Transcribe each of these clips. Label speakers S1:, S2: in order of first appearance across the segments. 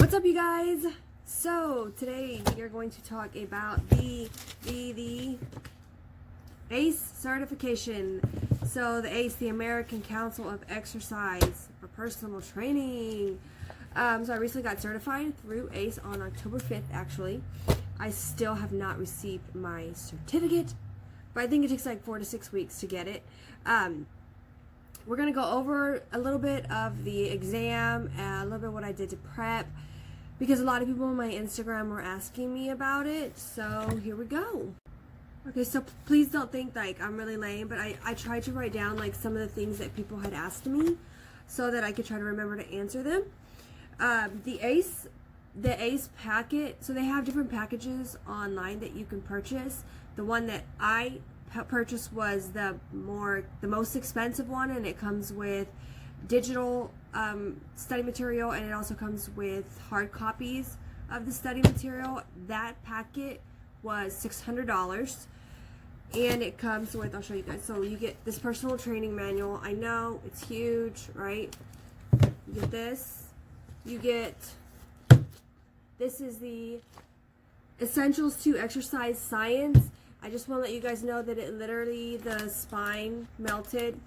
S1: What's up, you guys? So today we are going to talk about the ACE certification. So the ACE, the American Council of Exercise for Personal Training. So I recently got certified through ACE on October 5th, actually. I still have not received my certificate, but I think it takes like 4 to 6 weeks to get it. We're going to go over a little bit of the exam and a little bit what I did to prep, because a lot of people on my Instagram were asking me about it. So here we go. Okay, so please don't think like I'm really lame, but I tried to write down like some of the things that people had asked me so that I could try to remember to answer them. The ACE packet, so they have different packages online that you can purchase. The one that I purchased was the most expensive one, and it comes with digital study material, and it also comes with hard copies of the study material. That packet was $600, and it comes with, I'll show you guys. So you get this personal training manual. I know it's huge, right? You get this. You get, this is the Essentials to Exercise Science. I just want to let you guys know that it literally, the spine melted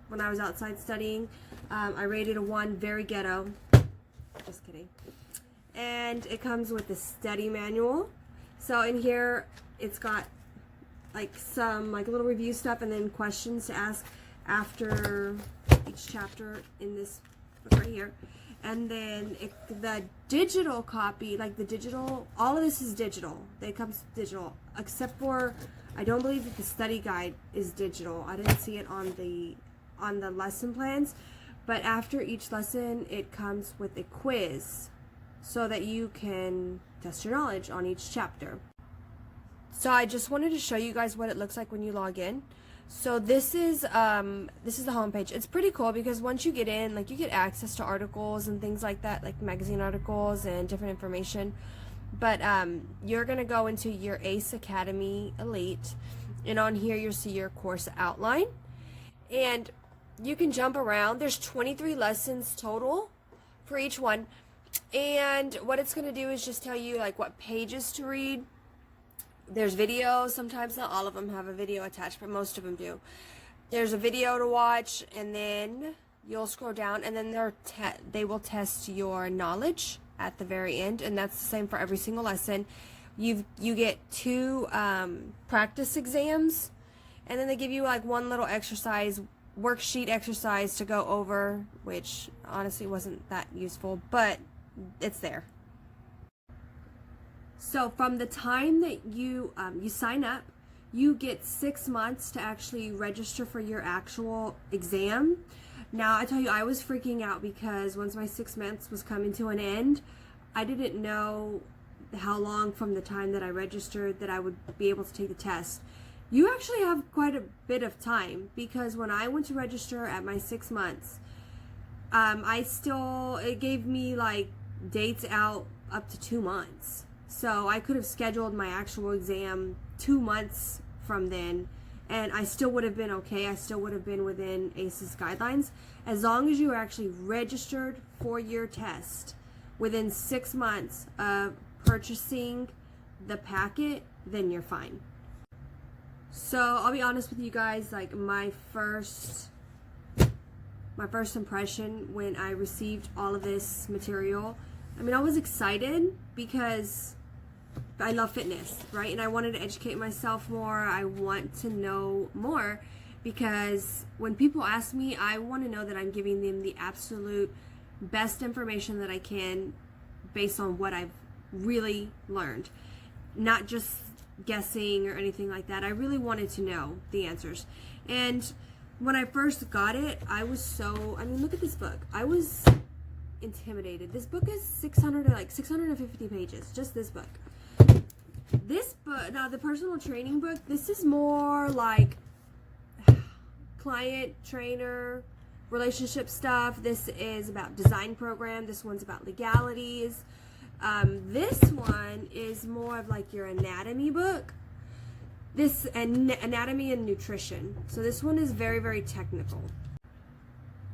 S1: when I was outside studying. I rated a 1, very ghetto. Just kidding. And it comes with the study manual. So in here, it's got like some like little review stuff and then questions to ask after each chapter in this book right here. And then the digital copy, like the digital, all of this is digital. It comes digital, except for, I don't believe that the study guide is digital. I didn't see it on the lesson plans. But after each lesson, it comes with a quiz so that you can test your knowledge on each chapter. So I just wanted to show you guys what it looks like when you log in. So this is the homepage. It's pretty cool because once you get in, like, you get access to articles and things like that, like magazine articles and different information. But you're gonna go into your ACE Academy Elite, and on here you'll see your course outline, and you can jump around. There's 23 lessons total for each one, and what it's gonna do is just tell you like what pages to read. There's videos. Sometimes not all of them have a video attached, but most of them do. There's a video to watch, and then you'll scroll down, and then they will test your knowledge at the very end, and that's the same for every single lesson. You get 2 practice exams, and then they give you like one little exercise, worksheet exercise to go over, which honestly wasn't that useful, but it's there. So from the time that you sign up, you get 6 months to actually register for your actual exam. Now, I tell you, I was freaking out because once my 6 months was coming to an end, I didn't know how long from the time that I registered that I would be able to take the test. You actually have quite a bit of time, because when I went to register at my 6 months, it gave me like dates out up to 2 months. So I could have scheduled my actual exam 2 months from then, and I still would have been okay. I still would have been within ACE's guidelines. As long as you were actually registered for your test within 6 months of purchasing the packet, then you're fine. So I'll be honest with you guys, like my first impression when I received all of this material, I mean, I was excited because I love fitness, right? And I wanted to educate myself more. I want to know more, because when people ask me, I want to know that I'm giving them the absolute best information that I can based on what I've really learned, not just guessing or anything like that. I really wanted to know the answers. And when I first got it, I was I mean, look at this book. I was intimidated. This book is 650 pages, just this book. This book, now the personal training book, this is more like client, trainer, relationship stuff. This is about design program. This one's about legalities. This one is more of like your anatomy book. This anatomy and nutrition. So this one is very, very technical.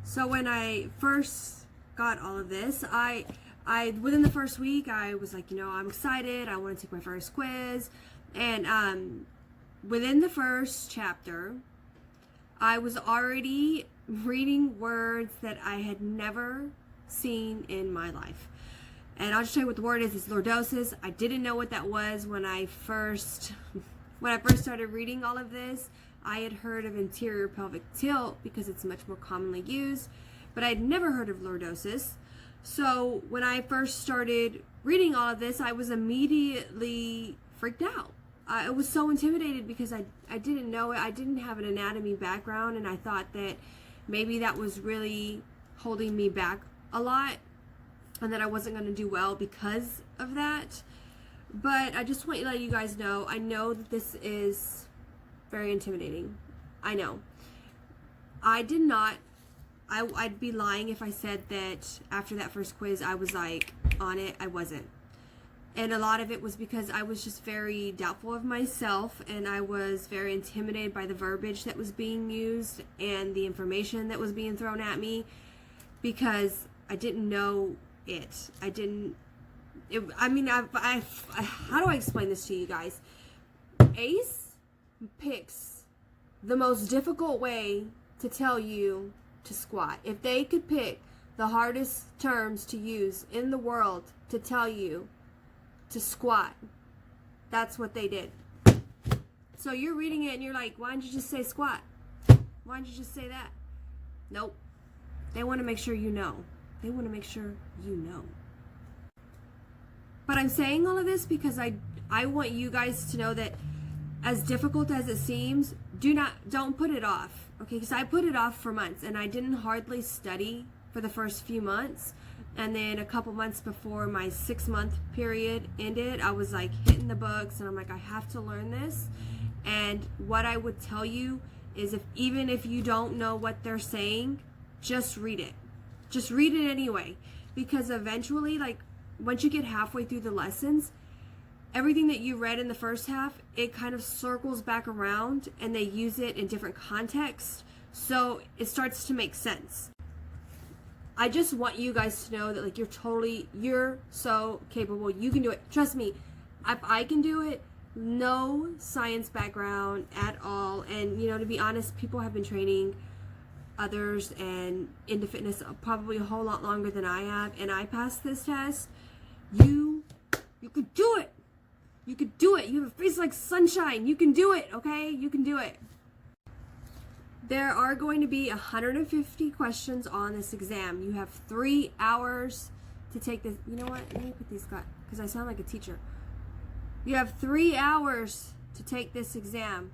S1: So when I first got all of this, I within the first week, I was like, I'm excited. I want to take my first quiz. And within the first chapter, I was already reading words that I had never seen in my life. And I'll just tell you what the word is. It's lordosis. I didn't know what that was when I first started reading all of this. I had heard of anterior pelvic tilt because it's much more commonly used, but I'd never heard of lordosis. So when I first started reading all of this, I was immediately freaked out. I was so intimidated because I didn't know it. I didn't have an anatomy background, and I thought that maybe that was really holding me back a lot and that I wasn't going to do well because of that. But I just want to let you guys know, I know that this is very intimidating. I know. I'd be lying if I said that after that first quiz I was like on it. I wasn't. And a lot of it was because I was just very doubtful of myself, and I was very intimidated by the verbiage that was being used and the information that was being thrown at me, because I didn't know it. How do I explain this to you guys? ACE picks the most difficult way to tell you to squat. If they could pick the hardest terms to use in the world to tell you to squat, that's what they did. So you're reading it and you're like, why didn't you just say squat? Why didn't you just say that? Nope. They want to make sure you know. They want to make sure you know. But I'm saying all of this because I want you guys to know that as difficult as it seems, don't put it off. Okay, because I put it off for months, and I didn't hardly study for the first few months. And then a couple months before my 6-month period ended, I was like hitting the books, and I'm like, I have to learn this. And what I would tell you is, even if you don't know what they're saying, just read it. Just read it anyway. Because eventually, like, once you get halfway through the lessons, everything that you read in the first half, it kind of circles back around, and they use it in different contexts. So it starts to make sense. I just want you guys to know that, like, you're so capable. You can do it. Trust me, if I can do it, no science background at all. And, to be honest, people have been training others and into fitness probably a whole lot longer than I have, and I passed this test. You could do it. You could do it. You have a face like sunshine. You can do it, okay? You can do it. There are going to be 150 questions on this exam. You have 3 hours to take this. You know what? Let me put these, because I sound like a teacher. You have 3 hours to take this exam.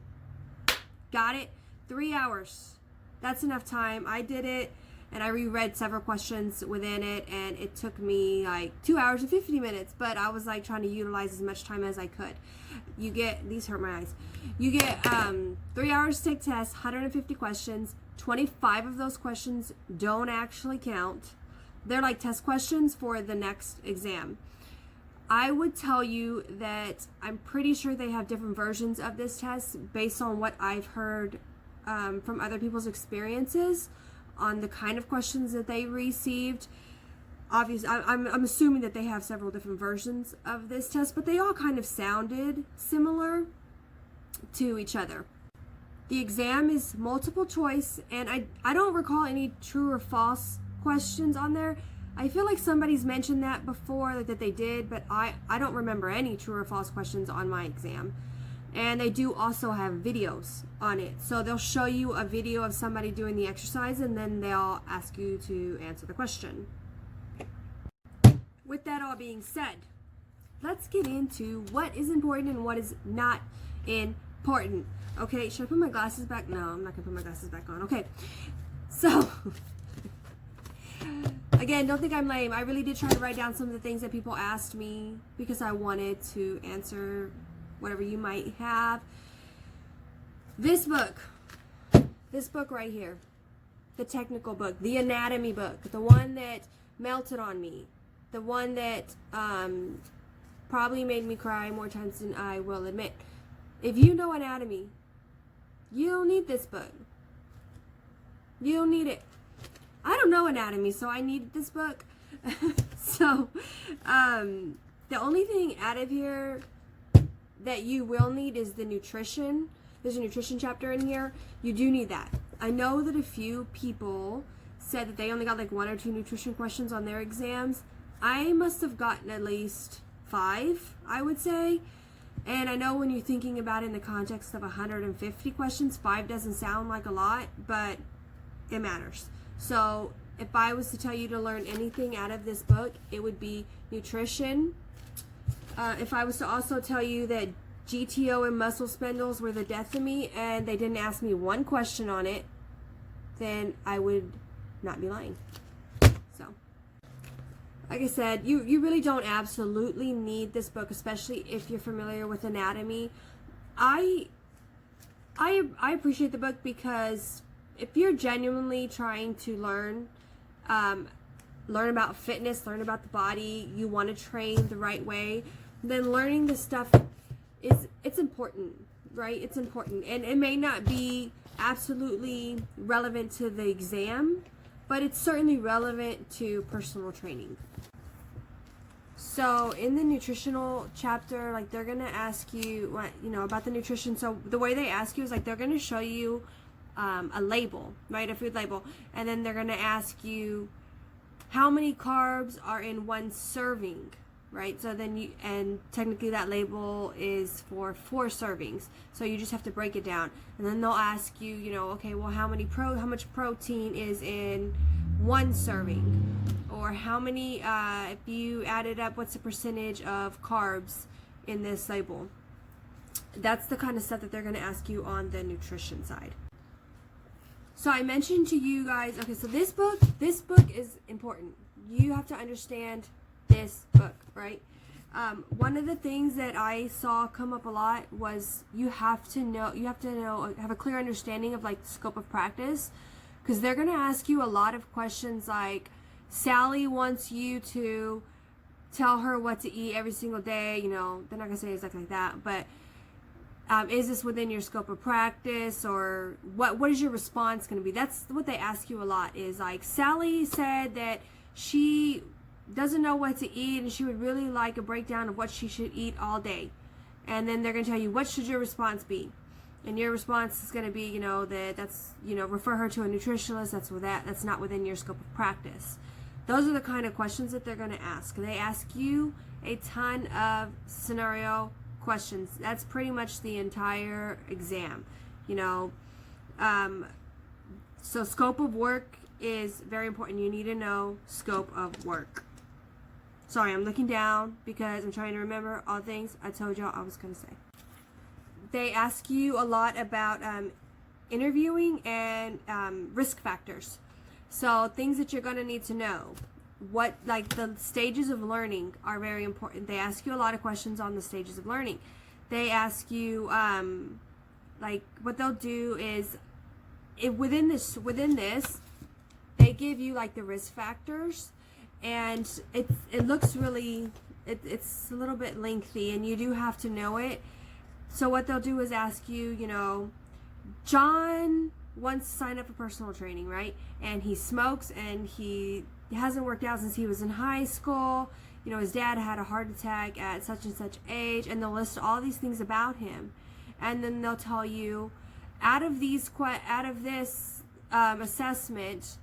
S1: Got it? 3 hours. That's enough time. I did it, and I reread several questions within it, and it took me like 2 hours and 50 minutes, but I was like trying to utilize as much time as I could. These hurt my eyes. You get 3 hours to take tests, 150 questions. 25 of those questions don't actually count. They're like test questions for the next exam. I would tell you that I'm pretty sure they have different versions of this test based on what I've heard from other people's experiences on the kind of questions that they received. Obviously, I'm assuming that they have several different versions of this test, but they all kind of sounded similar to each other. The exam is multiple choice, and I don't recall any true or false questions on there. I feel like somebody's mentioned that before, that they did, but I don't remember any true or false questions on my exam. And they do also have videos on it. So they'll show you a video of somebody doing the exercise, and then they'll ask you to answer the question. With that all being said, let's get into what is important and what is not important. Okay, should I put my glasses back? No, I'm not gonna put my glasses back on. Okay, so again, don't think I'm lame. I really did try to write down some of the things that people asked me because I wanted to answer whatever you might have. This book right here, the technical book, the anatomy book, the one that melted on me, the one that probably made me cry more times than I will admit. If you know anatomy, you don't need this book. You don't need it. I don't know anatomy, so I needed this book. So, the only thing out of here that you will need is the nutrition. There's a nutrition chapter in here. You do need that. I know that a few people said that they only got like 1 or 2 nutrition questions on their exams. I must have gotten at least 5, I would say. And I know when you're thinking about it in the context of 150 questions, 5 doesn't sound like a lot, but it matters. So if I was to tell you to learn anything out of this book, it would be nutrition. If I was to also tell you that GTO and muscle spindles were the death of me and they didn't ask me 1 question on it, then I would not be lying. So, like I said, you really don't absolutely need this book, especially if you're familiar with anatomy. I appreciate the book because if you're genuinely trying to learn about fitness, learn about the body, you want to train the right way, then learning this stuff it's important, right? It's important. And it may not be absolutely relevant to the exam, but it's certainly relevant to personal training. So in the nutritional chapter, like they're gonna ask you what, about the nutrition. So the way they ask you is like they're gonna show you a label, right? A food label, and then they're gonna ask you how many carbs are in 1 serving, right? So then and technically that label is for 4 servings. So you just have to break it down. And then they'll ask you, okay, well, how much protein is in 1 serving? Or how many, if you add it up, what's the percentage of carbs in this label? That's the kind of stuff that they're going to ask you on the nutrition side. So I mentioned to you guys, okay, so this book is important. You have to understand this book, right? One of the things that I saw come up a lot was you have to have a clear understanding of like the scope of practice, because they're going to ask you a lot of questions like, Sally wants you to tell her what to eat every single day. They're not going to say exactly like that, but is this within your scope of practice, or what is your response going to be? That's what they ask you a lot, is like, Sally said that she doesn't know what to eat and she would really like a breakdown of what she should eat all day. And then they're going to tell you, what should your response be? And your response is going to be, that's refer her to a nutritionist. That's not within your scope of practice. Those are the kind of questions that they're going to ask. They ask you a ton of scenario questions. That's pretty much the entire exam, So scope of work is very important. You need to know scope of work. Sorry, I'm looking down because I'm trying to remember all things I told y'all I was going to say. They ask you a lot about interviewing and risk factors. So things that you're going to need to know. The stages of learning are very important. They ask you a lot of questions on the stages of learning. They ask you, what they'll do is, within this, they give you like the risk factors, and it looks really, it's a little bit lengthy, and you do have to know it. So what they'll do is ask you, John wants to sign up for personal training, right? And he smokes, and he hasn't worked out since he was in high school. His dad had a heart attack at such and such age, and they'll list all these things about him. And then they'll tell you, out of this assessment,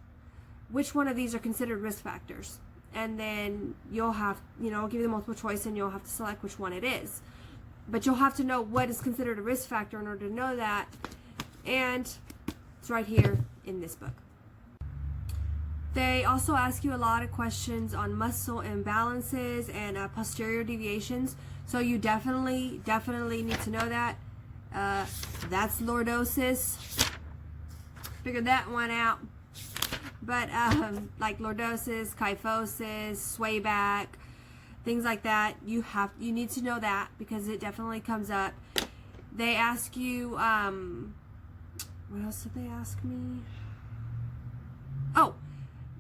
S1: which one of these are considered risk factors? And then you'll have, give you the multiple choice, and you'll have to select which one it is. But you'll have to know what is considered a risk factor in order to know that. And it's right here in this book. They also ask you a lot of questions on muscle imbalances and posterior deviations. So you definitely need to know that. That's lordosis. Figured that one out. But like lordosis, kyphosis, swayback, things like that, you need to know that because it definitely comes up. They ask you, what else did they ask me? Oh,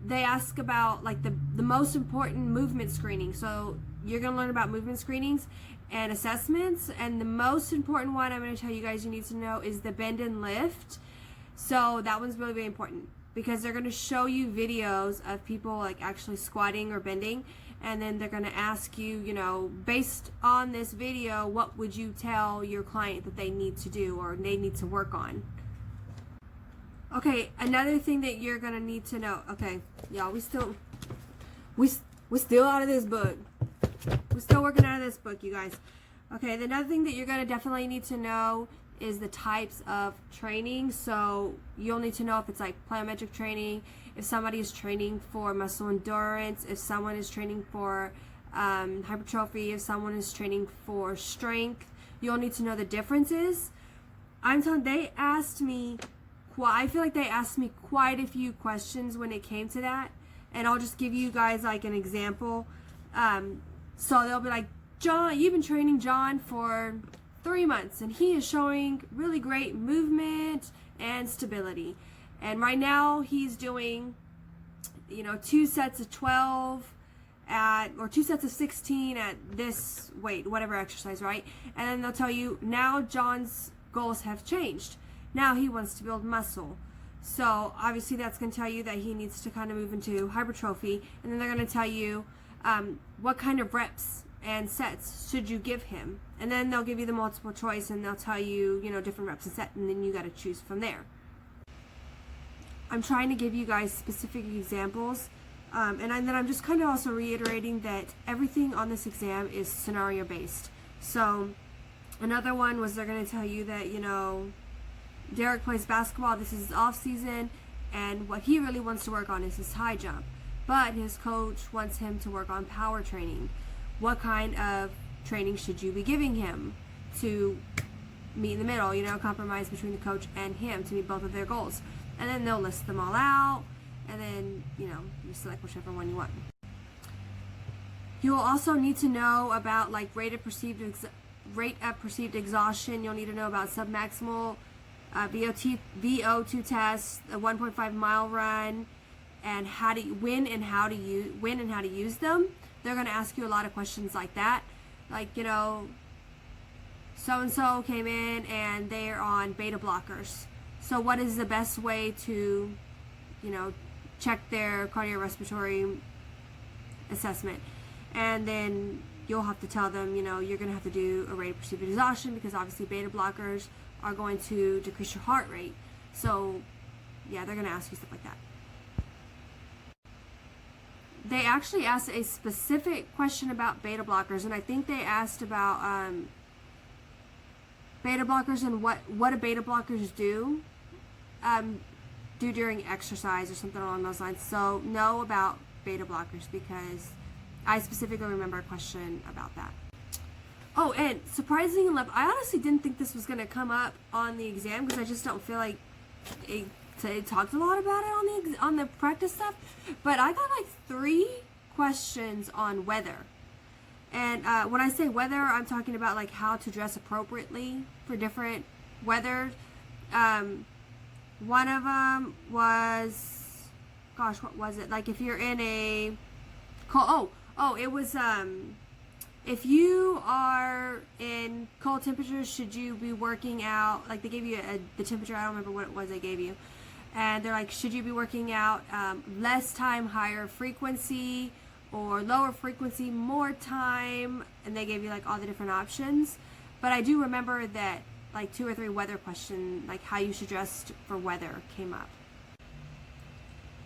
S1: they ask about like the most important movement screening. So you're going to learn about movement screenings and assessments, and the most important one I'm going to tell you guys you need to know is the bend and lift. So that one's really important because they're going to show you videos of people like actually squatting or bending, and then they're going to ask you, you know, based on this video, what would you tell your client that they need to do or they need to work on? Okay, another thing that you're going to need to know. Okay, y'all, we still out of this book. We're still working out of this book, you guys. Okay, another thing that you're going to definitely need to know is the types of training. So you'll need to know if it's like plyometric training, if somebody is training for muscle endurance, if someone is training for hypertrophy, if someone is training for strength. You'll need to know the differences. I'm telling, they asked me, I feel like they asked me quite a few questions when it came to that, and I'll just give you guys like an example. So they'll be like, John, you've been training John for 3 months and he is showing really great movement and stability, and right now he's doing, you know, 2 sets of 12 or 2 sets of 16 at this weight, whatever exercise, right? And then they'll tell you, now John's goals have changed. Now he wants to build muscle. So obviously that's going to tell you that he needs to kind of move into hypertrophy. And then they're going to tell you what kind of reps and sets should you give him. And then they'll give you the multiple choice and they'll tell you, you know, different reps and set, and then you got to choose from there. I'm trying to give you guys specific examples. And then I'm just kind of also reiterating that everything on this exam is scenario based. So another one was they're going to tell you that, you know, Derek plays basketball, this is his off season, and what he really wants to work on is his high jump, but his coach wants him to work on power training. What kind of training should you be giving him to meet in the middle, you know, compromise between the coach and him to meet both of their goals? And then they'll list them all out, and then, you know, you select whichever one you want. You'll also need to know about like rate of perceived exhaustion. You'll need to know about submaximal VO2 tests, a 1.5 mile run, and when and how to use them. They're going to ask you a lot of questions like that, like, you know, so and so came in and they're on beta blockers. So what is the best way to, you know, check their cardiorespiratory assessment? And then you'll have to tell them, you know, you're going to have to do a rate of perceived exhaustion because obviously beta blockers are going to decrease your heart rate. So yeah, they're going to ask you stuff like that. They actually asked a specific question about beta blockers, and I think they asked about beta blockers and what do beta blockers do during exercise or something along those lines. So know about beta blockers because I specifically remember a question about that. Oh, and surprisingly enough, I honestly didn't think this was going to come up on the exam because I just don't feel like it talked a lot about it on the practice stuff. But I got like 3 questions on weather. And when I say weather, I'm talking about like how to dress appropriately for different weather. One of them was, gosh, what was it? Like if you're in a cold, it was if you are in cold temperatures, should you be working out? Like they gave you the temperature. I don't remember what it was they gave you. And they're like, should you be working out less time, higher frequency, or lower frequency, more time? And they gave you like all the different options. But I do remember that like 2 or 3 weather questions, like how you should dress for weather, came up.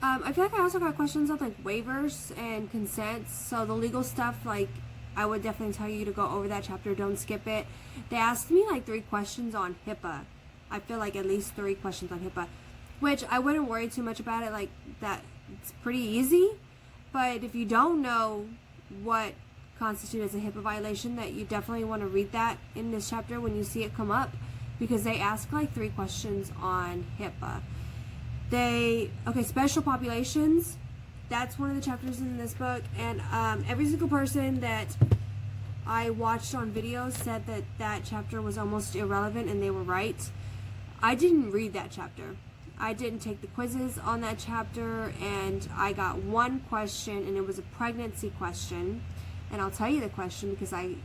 S1: I feel like I also got questions on like waivers and consents. So the legal stuff, like I would definitely tell you to go over that chapter. Don't skip it. They asked me like 3 questions on HIPAA. I feel like at least 3 questions on HIPAA, which I wouldn't worry too much about it. Like that, it's pretty easy. But if you don't know what constitutes as a HIPAA violation, that you definitely want to read that in this chapter when you see it come up, because they ask like 3 questions on HIPAA. Special populations, that's one of the chapters in this book, and every single person that I watched on videos said that that chapter was almost irrelevant, and they were right. I didn't read that chapter. I didn't take the quizzes on that chapter, and I got 1 question, and it was a pregnancy question, and I'll tell you the question because I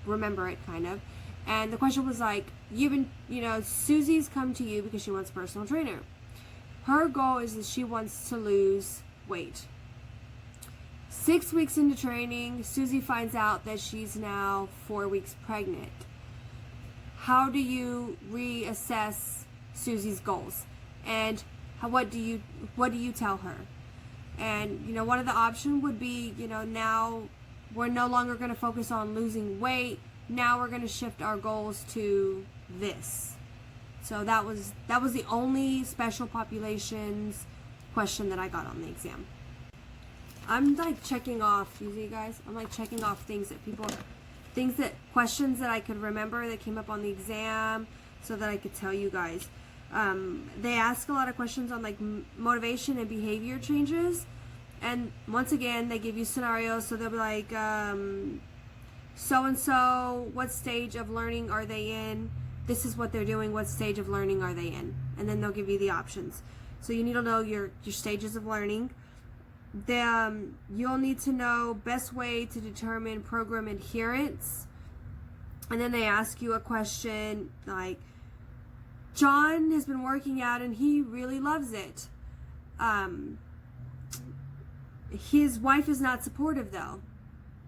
S1: remember it kind of. And the question was like, Susie's come to you because she wants a personal trainer. Her goal is that she wants to lose weight. 6 weeks into training, Susie finds out that she's now 4 weeks pregnant. How do you reassess Susie's goals? And what do you tell her? And, one of the options would be, now we're no longer going to focus on losing weight. Now we're going to shift our goals to this. So that was the only special populations question that I got on the exam. I'm like checking off, you see guys? I'm like checking off questions that I could remember that came up on the exam so that I could tell you guys. They ask a lot of questions on like motivation and behavior changes. And once again, they give you scenarios. So they'll be like, so-and-so, what stage of learning are they in? This is what they're doing. What stage of learning are they in? And then they'll give you the options. So you need to know your stages of learning. You'll need to know best way to determine program adherence. And then they ask you a question like, John has been working out and he really loves it. His wife is not supportive though.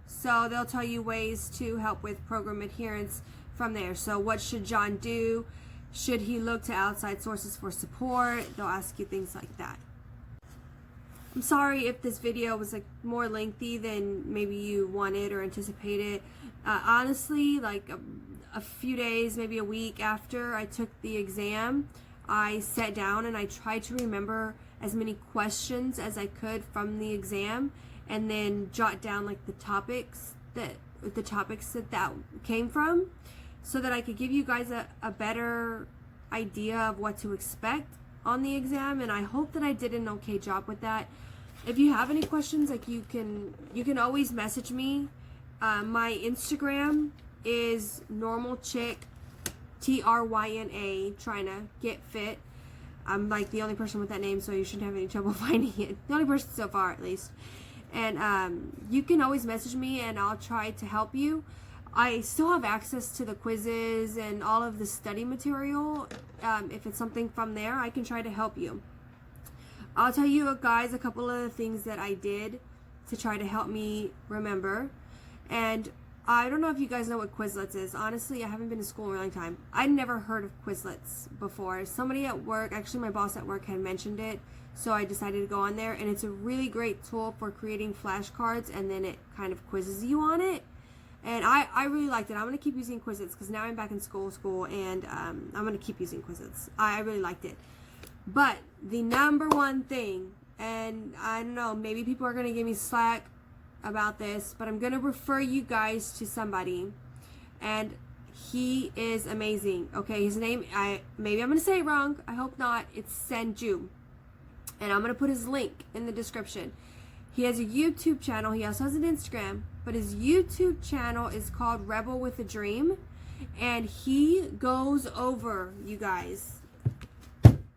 S1: So they'll tell you ways to help with program adherence from there. So what should John do? Should he look to outside sources for support? They'll ask you things like that. I'm sorry if this video was like more lengthy than maybe you wanted or anticipated. Honestly, like a few days, maybe a week after I took the exam, I sat down and I tried to remember as many questions as I could from the exam, and then jot down like the topics that came from, so that I could give you guys a better idea of what to expect on the exam. And I hope that I did an okay job with that. If you have any questions, like you can always message me. My Instagram is normalchick, TRYNA, I'm like the only person with that name, so you shouldn't have any trouble finding it. The only person so far, at least. And you can always message me and I'll try to help you. I still have access to the quizzes and all of the study material. If it's something from there, I can try to help you. I'll tell you guys a couple of the things that I did to try to help me remember. And I don't know if you guys know what Quizlets is. Honestly, I haven't been to school in a long time. I'd never heard of Quizlets before. Somebody at work, actually my boss at work, had mentioned it, so I decided to go on there. And it's a really great tool for creating flashcards, and then it kind of quizzes you on it. And I really liked it. I'm going to keep using Quizlets because now I'm back in school, and I'm going to keep using Quizlets. I really liked it. But the number one thing, and I don't know, maybe people are going to give me slack about this, but I'm going to refer you guys to somebody, and he is amazing. Okay, his name, maybe I'm going to say it wrong. I hope not. It's Senju. And I'm going to put his link in the description. He has a YouTube channel. He also has an Instagram, but his YouTube channel is called Rebel with a Dream, and he goes over, you guys,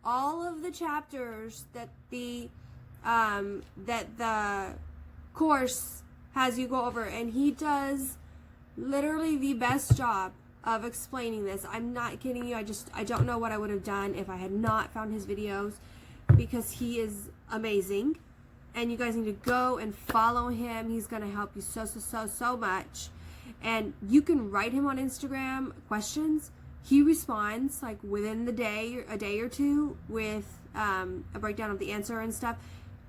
S1: all of the chapters that the course has you go over, and he does literally the best job of explaining this. I'm not kidding you. I don't know what I would have done if I had not found his videos, because he is amazing. And you guys need to go and follow him. He's going to help you so much. And you can write him on Instagram questions. He responds like within the day, a day or two, with a breakdown of the answer and stuff.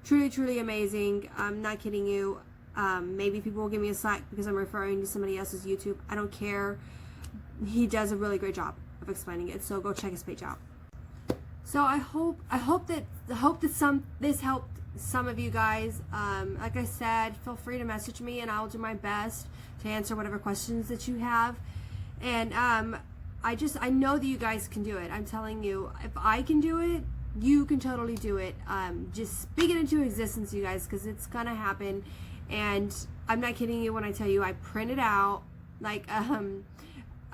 S1: Truly amazing. I'm not kidding you. Maybe people will give me a slack because I'm referring to somebody else's YouTube. I don't care. He does a really great job of explaining it. So go check his page out. So I hope that this helped some of you guys. Like I said, feel free to message me and I'll do my best to answer whatever questions that you have. And I know that you guys can do it. I'm telling you, if I can do it, you can totally do it. Just speak it into existence, you guys, because it's gonna happen. And I'm not kidding you when I tell you I printed out like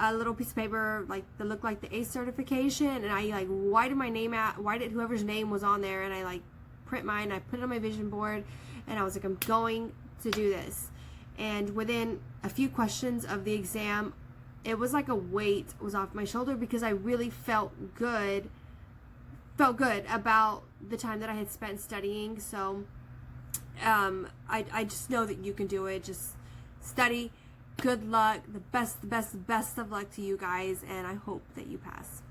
S1: a little piece of paper like that looked like the ACE certification, and I like whited whoever's name was on there, and I like print mine, I put it on my vision board, and I was like, I'm going to do this. And within a few questions of the exam, it was like a weight was off my shoulder, because I really felt good about the time that I had spent studying. So I just know that you can do it. Just study. Good luck. The best of luck to you guys, and I hope that you pass.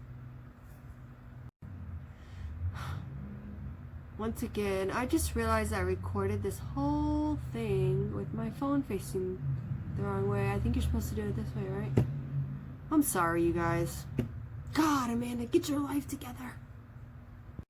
S1: Once again, I just realized I recorded this whole thing with my phone facing the wrong way. I think you're supposed to do it this way, right? I'm sorry, you guys. God, Amanda, get your life together.